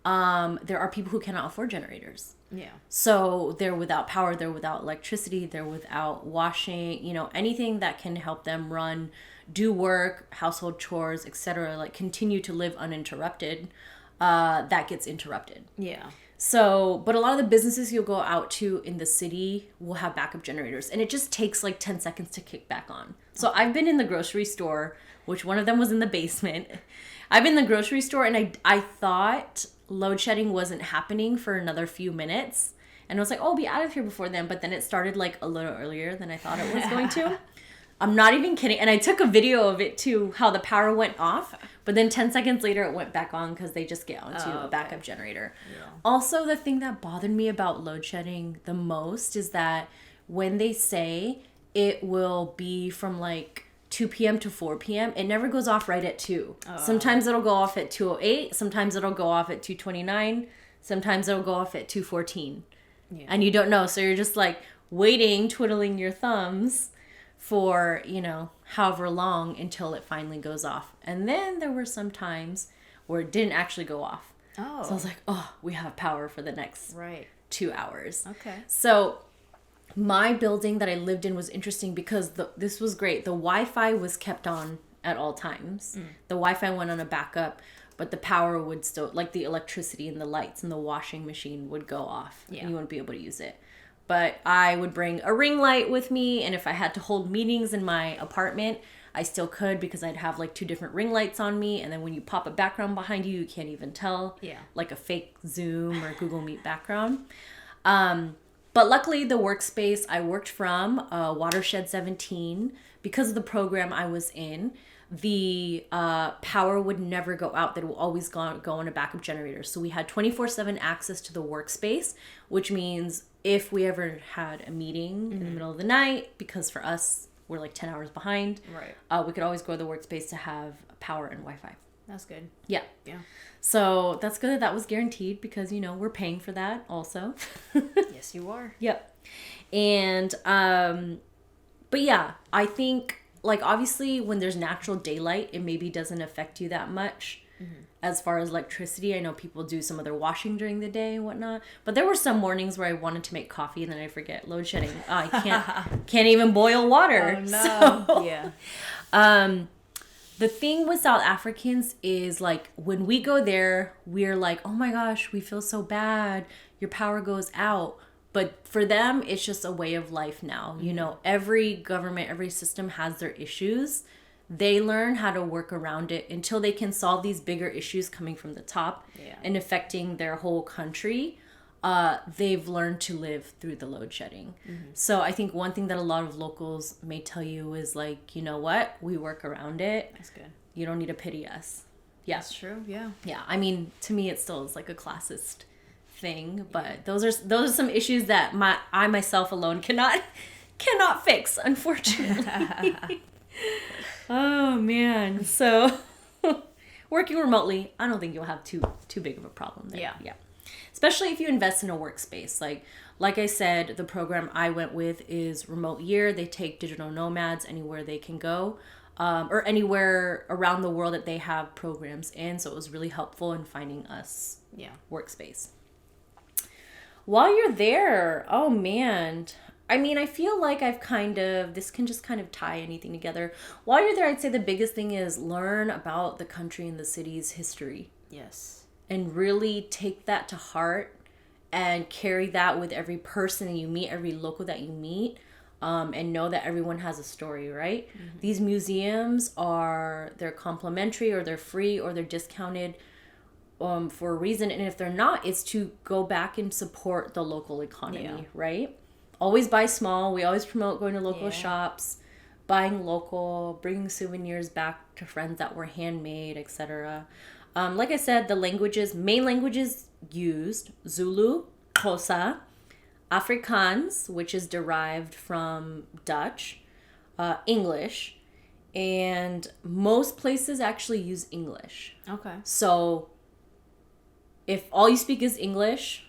A: there are people who cannot afford generators. Yeah. So they're without power, they're without electricity, they're without washing, you know, anything that can help them run, do work, household chores, etc., like continue to live uninterrupted. That gets interrupted. Yeah. So, but a lot of the businesses you'll go out to in the city will have backup generators, and it just takes like 10 seconds to kick back on. So I've been in the grocery store, which one of them was in the basement. I've been in the grocery store and I thought load shedding wasn't happening for another few minutes. And I was like, oh, I'll be out of here before then. But then it started like a little earlier than I thought it was going to. I'm not even kidding. And I took a video of it too, how the power went off. But then 10 seconds later, it went back on because they just get onto a backup generator. Yeah. Also, the thing that bothered me about load shedding the most is that when they say it will be from like 2 p.m. to 4 p.m., it never goes off right at 2. Sometimes it'll go off at 2:08. Sometimes it'll go off at 2:29. Sometimes it'll go off at 2:14. Yeah. And you don't know. So you're just like waiting, twiddling your thumbs for, you know, however long until it finally goes off. And then there were some times where it didn't actually go off. So I was like, oh, we have power for the next 2 hours. Okay. So My building that I lived in was interesting because this was great. The Wi-Fi was kept on at all times. The Wi-Fi went on a backup, but the power would still, like the electricity and the lights and the washing machine would go off. Yeah. And you wouldn't be able to use it. But I would bring a ring light with me, and if I had to hold meetings in my apartment, I still could because I'd have like 2 different ring lights on me, and then when you pop a background behind you, you can't even tell. Yeah. Like a fake Zoom or Google Meet background. But luckily, the workspace I worked from, Watershed 17, because of the program I was in, the power would never go out. They would always go on a backup generator. So we had 24/7 access to the workspace, which means if we ever had a meeting in the middle of the night, because for us, we're like 10 hours behind, right? We could always go to the workspace to have power and Wi-Fi.
B: That's good.
A: Yeah. Yeah. So that's good that was guaranteed because, you know, we're paying for that also.
B: Yes, you are.
A: Yep. And, but yeah, I think like obviously when there's natural daylight, it maybe doesn't affect you that much as far as electricity. I know people do some of their washing during the day and whatnot, but there were some mornings where I wanted to make coffee and then I forget load shedding. I can't even boil water.
B: Oh no.
A: So,
B: yeah.
A: The thing with South Africans is like when we go there, we're like, oh my gosh, we feel so bad. Your power goes out. But for them, it's just a way of life now. You know, every government, every system has their issues. They learn how to work around it until they can solve these bigger issues coming from the top and affecting their whole country. They've learned to live through the load shedding. So I think one thing that a lot of locals may tell you is like, you know what? We work around it.
B: That's good.
A: You don't need to pity us. Yeah.
B: That's true. Yeah.
A: Yeah. I mean, to me, it still is like a classist thing, but those are some issues that I myself alone cannot fix, unfortunately. Oh man. So working remotely, I don't think you'll have too big of a problem there. Yeah. Especially if you invest in a workspace. Like I said, the program I went with is Remote Year. They take digital nomads anywhere they can go, or anywhere around the world that they have programs in. So it was really helpful in finding us workspace. While you're there, oh man, I mean, I feel like this can just kind of tie anything together. While you're there, I'd say the biggest thing is learn about the country and the city's history.
B: Yes.
A: And really take that to heart and carry that with every person that you meet, every local that you meet, and know that everyone has a story, right? These museums they're complimentary or they're free or they're discounted for a reason. And if they're not, it's to go back and support the local economy, right? Always buy small. We always promote going to local shops, buying local, bringing souvenirs back to friends that were handmade, etc. Like I said, the main languages used, Zulu, Xhosa, Afrikaans, which is derived from Dutch, English, and most places actually use English. Okay. So if all you speak is English,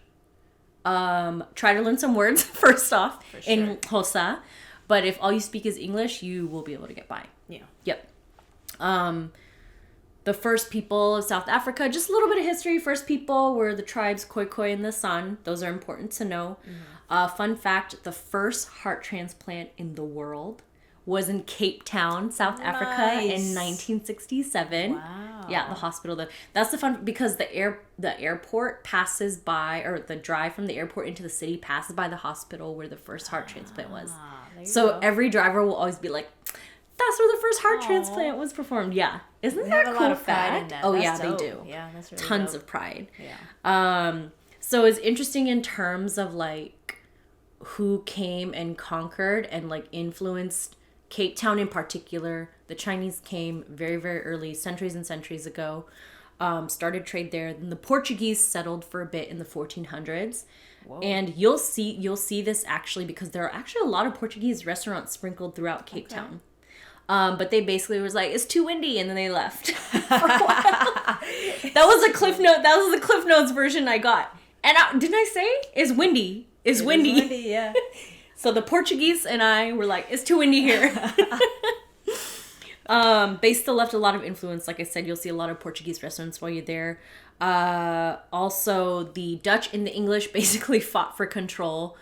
A: try to learn some words first off in Xhosa. But if all you speak is English, you will be able to get by. Yeah. Yep. The first people of South Africa, just a little bit of history. First people were the tribes Khoikhoi and the San. Those are important to know. Fun fact, the first heart transplant in the world was in Cape Town, South Africa in 1967. Wow. Yeah, the hospital. That's the fun, because the airport passes by, or the drive from the airport into the city passes by the hospital where the first heart transplant was. So every driver will always be like, that's where the first heart transplant was performed. Yeah. Isn't that a cool fact? Oh, yeah, they do. Yeah, that's really tons of pride. Yeah. So it's interesting in terms of like who came and conquered and like influenced Cape Town in particular. The Chinese came very, very early, centuries and centuries ago, started trade there. Then the Portuguese settled for a bit in the 1400s. Whoa. And you'll see this actually because there are actually a lot of Portuguese restaurants sprinkled throughout Cape Town. But they basically was like, it's too windy, and then they left for a while. That was the Cliff Note. That was the Cliff Notes version I got. And didn't I say it's windy? It's windy. It's windy, yeah. So the Portuguese and I were like, it's too windy here. They still left a lot of influence. Like I said, you'll see a lot of Portuguese restaurants while you're there. Also, the Dutch and the English basically fought for control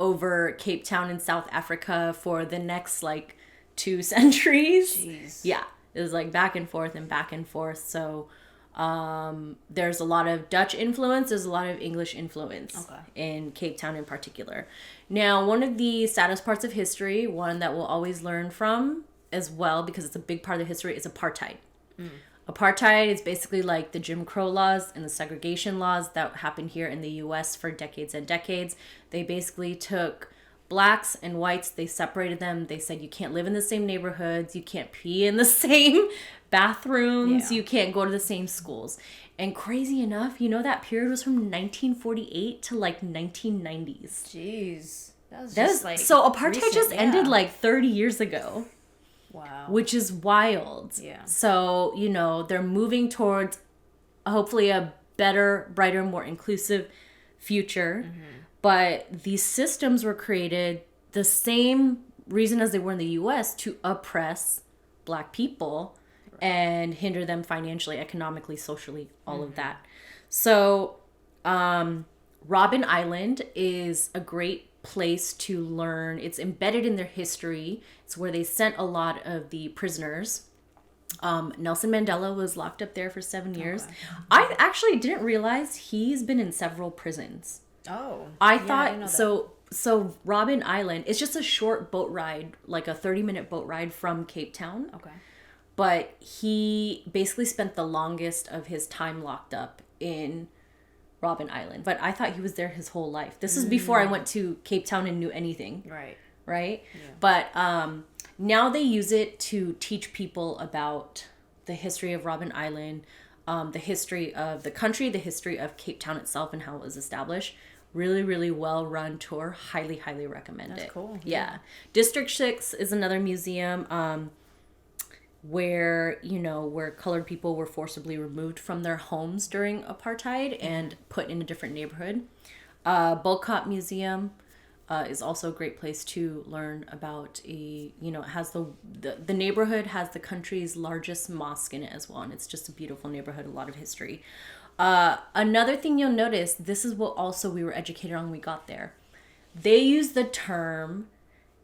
A: over Cape Town in South Africa for the next like 2 centuries.
B: Jeez.
A: Yeah, it was like back and forth and back and forth. So there's a lot of Dutch influence, there's a lot of English influence in Cape Town in particular. Now, one of the saddest parts of history, one that we'll always learn from as well, because it's a big part of the history, is apartheid. Apartheid is basically like the Jim Crow laws and the segregation laws that happened here in the US for decades and decades. They basically took blacks and whites, they separated them. They said you can't live in the same neighborhoods, you can't pee in the same bathrooms, you can't go to the same schools. And crazy enough, you know, that period was from 1948 to like 1990s.
B: Jeez.
A: That was like so apartheid recent, just ended like 30 years ago.
B: Wow.
A: Which is wild.
B: Yeah.
A: So, you know, they're moving towards hopefully a better, brighter, more inclusive future. But these systems were created the same reason as they were in the US, to oppress Black people and hinder them financially, economically, socially, all of that. So, Robben Island is a great place to learn. It's embedded in their history. It's where they sent a lot of the prisoners. Nelson Mandela was locked up there for 7 years. I actually didn't realize he's been in several prisons.
B: Oh.
A: I thought so. So Robben Island, it's just a short boat ride, like a 30-minute boat ride from Cape Town.
B: Okay.
A: But he basically spent the longest of his time locked up in Robben Island. But I thought he was there his whole life. This is before I went to Cape Town and knew anything. Right? Yeah. But now they use it to teach people about the history of Robben Island, the history of the country, the history of Cape Town itself and how it was established. Really, really well-run tour. Highly, highly recommend it.
B: That's cool.
A: Yeah. District 6 is another museum where, you know, where colored people were forcibly removed from their homes during apartheid and put in a different neighborhood. Bulcott Museum is also a great place to learn about it has the neighborhood has the country's largest mosque in it as well. And it's just a beautiful neighborhood, a lot of history. Another thing you'll notice, this is what also we were educated on when we got there. They use the term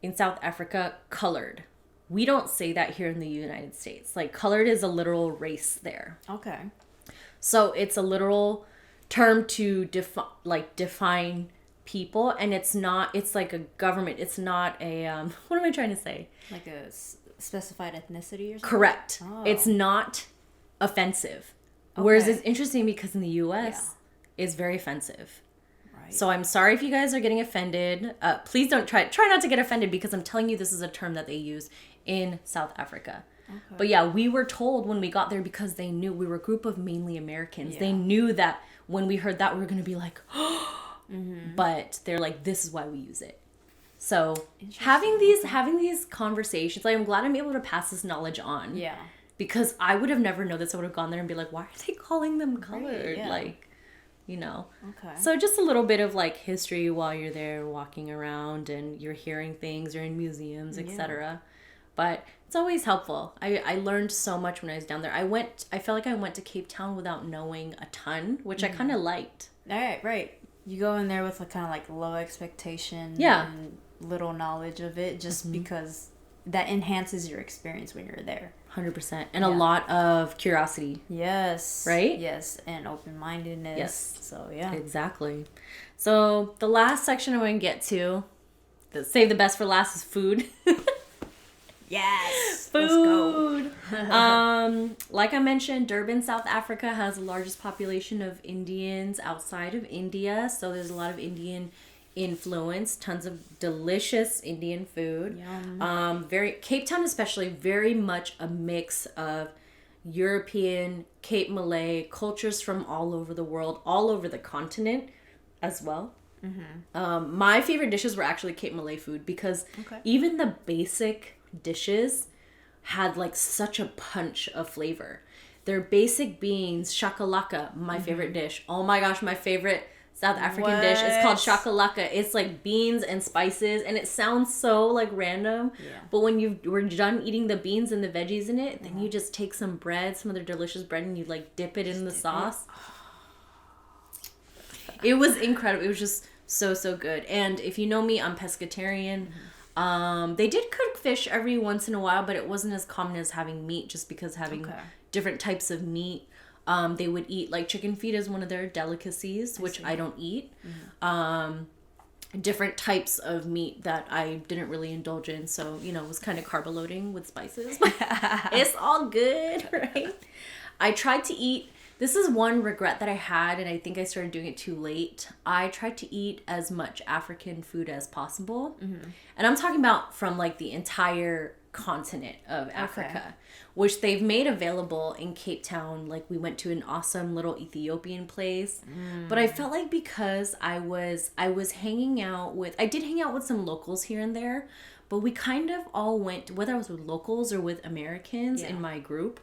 A: in South Africa, colored. We don't say that here in the United States. Like, colored is a literal race there.
B: Okay.
A: So it's a literal term to define people, and it's like a government. It's not a, what am I trying to say?
B: Like a specified ethnicity or something?
A: Correct.
B: Oh.
A: It's not offensive. Okay. Whereas it's interesting because in the U.S., it's very offensive. Right. So I'm sorry if you guys are getting offended. Please don't try not to get offended, because I'm telling you this is a term that they use in South Africa. Okay. But yeah, we were told when we got there, because they knew we were a group of mainly Americans. Yeah. They knew that when we heard that, we were going to be like, but they're like, this is why we use it. So having these conversations, like, I'm glad I'm able to pass this knowledge on. Yeah. Because I would have never known this. I would have gone there and be like, why are they calling them colored? Right, yeah. Like, you know. Okay. So just a little bit of like history while you're there walking around and you're hearing things, you're in museums, etc. But it's always helpful. I learned so much when I was down there. I felt like I went to Cape Town without knowing a ton, which I kind of liked.
B: Right. You go in there with a kind of like low expectation and little knowledge of it, just because that enhances your experience when you're there.
A: 100%. And a lot of curiosity.
B: Yes.
A: Right?
B: Yes. And open-mindedness.
A: Yes.
B: So, yeah.
A: Exactly. So, the last section I'm going to get to, save the best for last, is food.
B: Yes.
A: Food. Let's go. Like I mentioned, Durban, South Africa has the largest population of Indians outside of India. So, there's a lot of Indian influence, tons of delicious Indian food. Yum. Cape Town especially, very much a mix of European, Cape Malay cultures from all over the world, all over the continent as well. My favorite dishes were actually Cape Malay food, because even the basic dishes had like such a punch of flavor. Their basic beans, shakalaka, my favorite dish. Oh my gosh, my favorite South African dish. It's called shakalaka. It's like beans and spices, and it sounds so like random. Yeah. But when you were done eating the beans and the veggies in it, then you just take some bread, some of their delicious bread, and you like dip it in the sauce. It was incredible. It was just So good. And if you know me, I'm pescatarian. They did cook fish every once in a while, but it wasn't as common as having meat, just because having different types of meat. They would eat, like, chicken feet is one of their delicacies, which I don't eat. Different types of meat that I didn't really indulge in, so, you know, it was kind of carb loading with spices. It's all good, right? I tried to eat, this is one regret that I had, and I think I started doing it too late. I tried to eat as much African food as possible. And I'm talking about from, like, the entire continent of Africa, which they've made available in Cape Town. Like, we went to an awesome little Ethiopian place, but I felt like because I was hanging out with, I did hang out with some locals here and there, but we kind of all went, whether I was with locals or with Americans in my group,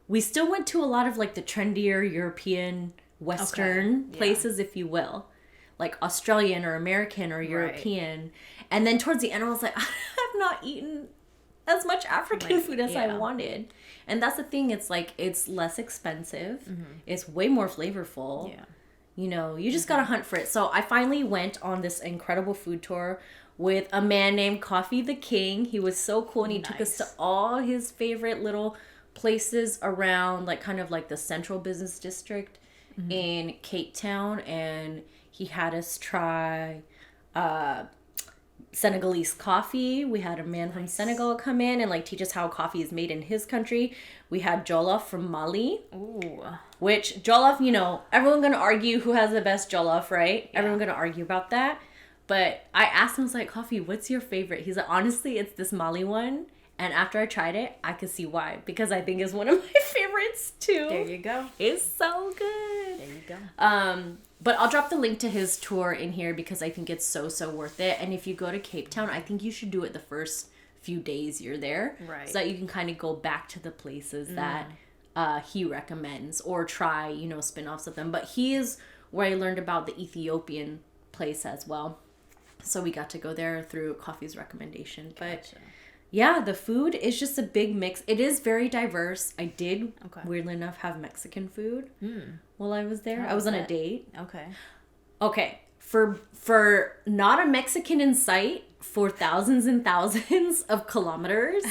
A: we still went to a lot of, like, the trendier European Western places, if you will, like Australian or American or European. And then towards the end I was like, I have not eaten as much African food as I wanted. And that's the thing, it's like, it's less expensive, it's way more flavorful, you know, you just gotta hunt for it. So I finally went on this incredible food tour with a man named Coffee the King. He was so cool, and he took us to all his favorite little places around, like, kind of like the central business district in Cape Town, and he had us try Senegalese coffee. We had a man from Senegal come in and, like, teach us how coffee is made in his country. We had jollof from Mali. Ooh. Which jollof, you know, everyone gonna argue who has the best jollof, right? Everyone gonna argue about that. But I asked him, I was like, Coffee, what's your favorite? He's like, honestly, it's this Mali one. And after I tried it, I could see why, because I think it's one of my favorites too.
B: There you go.
A: It's so good.
B: There you go.
A: But I'll drop the link to his tour in here because I think it's so worth it. And if you go to Cape Town, I think you should do it the first few days you're there. Right. So that you can kind of go back to the places that he recommends, or try, you know, spin-offs of them. But he is where I learned about the Ethiopian place as well. So we got to go there through Coffee's recommendation. But yeah, the food is just a big mix. It is very diverse. I did, weirdly enough, have Mexican food while I was there. I was on a date. Okay. For not a Mexican in sight for thousands and thousands of kilometers,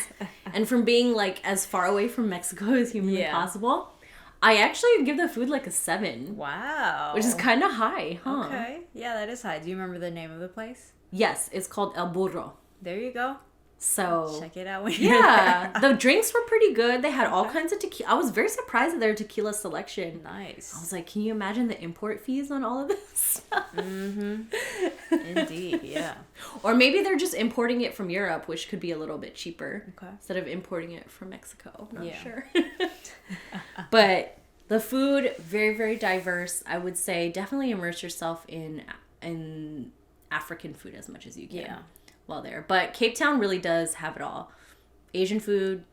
A: and from being, like, as far away from Mexico as humanly possible, I actually give the food, like, a 7.
B: Wow.
A: Which is kind of high, huh?
B: Okay. Yeah, that is high. Do you remember the name of the place?
A: Yes, it's called El Burro.
B: There you go.
A: So
B: check it out when you're there.
A: The drinks were pretty good. They had all kinds of tequila. I was very surprised at their tequila selection.
B: Nice.
A: I was like, can you imagine the import fees on all of this stuff?
B: Indeed, yeah.
A: Or maybe they're just importing it from Europe, which could be a little bit cheaper instead of importing it from Mexico. Not sure. But the food, very, very diverse. I would say definitely immerse yourself in African food as much as you can while there. But Cape Town really does have it all. Asian food,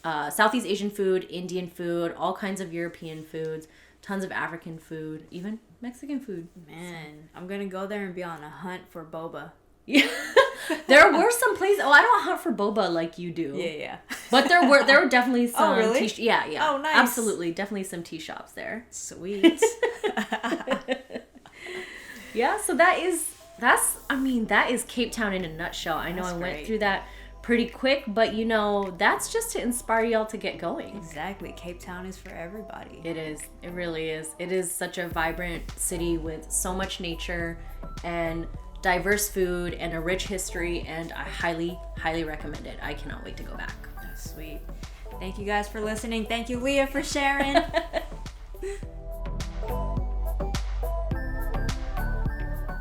A: Southeast Asian food, Indian food, all kinds of European foods, tons of African food, even Mexican food.
B: Man, I'm going to go there and be on a hunt for boba.
A: Yeah. There were some places. Oh, I don't hunt for boba like you do.
B: Yeah.
A: But there were definitely some.
B: Oh, really?
A: Yeah.
B: Oh, nice.
A: Absolutely, definitely some tea shops there.
B: Sweet.
A: Yeah. So that is Cape Town in a nutshell. I know I went through that pretty quick, but you know, that's just to inspire y'all to get going.
B: Exactly. Cape Town is for everybody.
A: It is. It really is. It is such a vibrant city with so much nature and diverse food and a rich history, and I highly, highly recommend it. I cannot wait to go back.
B: That's sweet. Thank you guys for listening. Thank you, Leah, for sharing.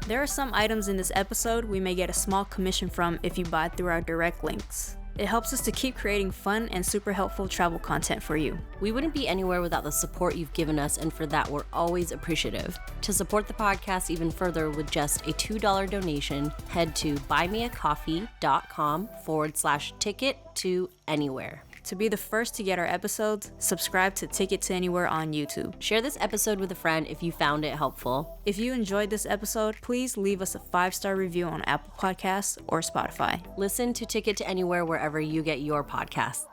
B: There are some items in this episode we may get a small commission from if you buy through our direct links. It helps us to keep creating fun and super helpful travel content for you.
C: We wouldn't be anywhere without the support you've given us, and for that, we're always appreciative. To support the podcast even further with just a $2 donation, head to buymeacoffee.com/ticket to anywhere.
B: To be the first to get our episodes, subscribe to Ticket to Anywhere on YouTube.
C: Share this episode with a friend if you found it helpful.
B: If you enjoyed this episode, please leave us a 5-star review on Apple Podcasts or Spotify.
C: Listen to Ticket to Anywhere wherever you get your podcasts.